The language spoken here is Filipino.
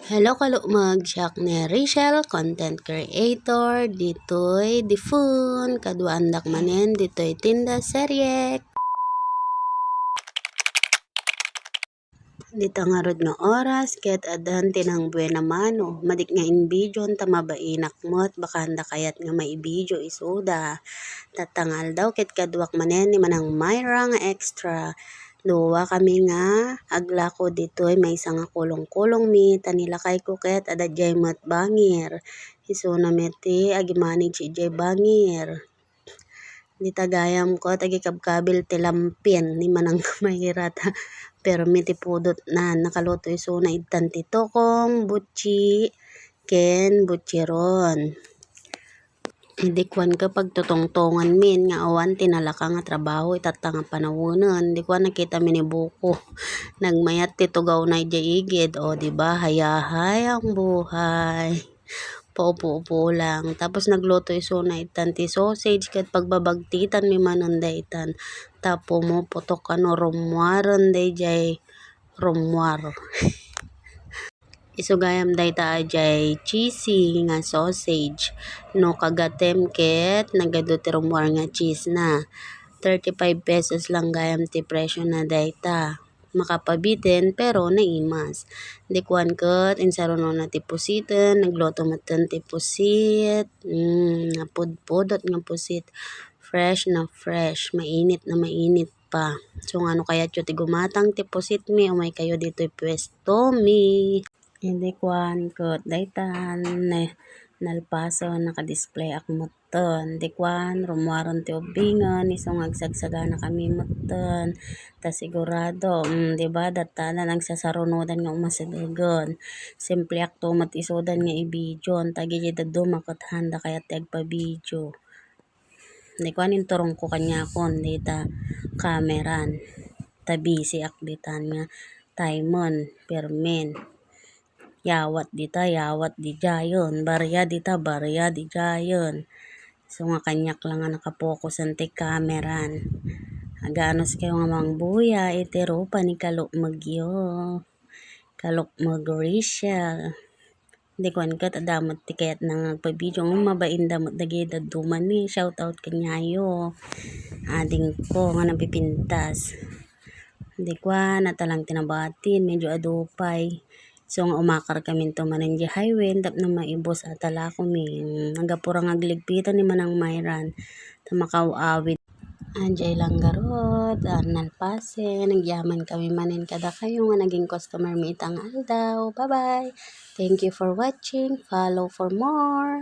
Hello kalumag, siya ni Rachel, content creator, dito'y Difun, kaduandak manen, dito'y tinda seryek. Dito nga rod nga oras, ket adan tinang buena mano, madik nga in video, tamabainak mo't bakanda kayat nga maibidyo isuda. Tatangal daw, ket kaduak manen, ni manang Myra nga extra. Luwa kami nga aglako ditoy may isang nga kulong-kulong mi tanilakay ko ket adadjay mat bangir. Isu na meti agi manage ijay bangir. Di tagayam ko tagi kabkabil ti lampien ni manang mahirat pero miti pudot na nakaluto isu na itan ti tokong butchi ken butchiron. Dikwan kapag tutongtongan min nga awan tinalaka nga trabaho itata nga panawunan dikwan nakita mi ni buko nagmayat ti tugaw na igid o diba hayahay ang buhay paupo-upo lang tapos nagluto iso na itan ti sausage ket pagbabagtitan mi manon daytan tapo mo putok ano rumwaron dayjay rumwar. Isugayam dayta ajay cheesy nga sausage no kagatem ket nagado ti rumwar nga cheese na 35 pesos lang gayam ti presyo na dayta makapabitin pero naimas dikwan ket insaruno na ti pusiten nagluto maten ti pusit napudpudot nga pusit fresh na fresh mainit na mainit pa so ngano kayat yu ti gumatang ti pusit mi umay kayo dito'y pwesto mi. Hindi kwan ket daytan nalpaso naka-display ak motten dikwan rumwaron ti ubingan isu nga agsagsagana kami motten ta sigurado diba dattana nagsasarunodan nga umasidegen simple akto met isudan nga ibidyon tagidi daddo maket handa kayat ti agpabidyo. Dikwan inturong ko kanyakon dita kameran ta busy ak ditan nga taymon permen yawat dita yawat di jayon barya dita barya di jayon so nga kanyak lang nga nakapokusan ti kameran aganos kayo nga mangbuya itiro pani kalukmagyo kalukmag Rachel dikwan ket adamot ti kayat nang agpabidyo nga mabain damot dagiti dadduman ni shout out kanyayo ading ko nga napipintas dikwan natalang tinabatin medyo adupay so nga umakar kami to manan di highway tapno maibos atala ko mi nagapurang agligpitan ni manang Myran ta makawawid anjay lang garot nalpase nagyaman kami manen kada kayo nga naging customer mi itang aldaw. Bye bye, thank you for watching, follow for more.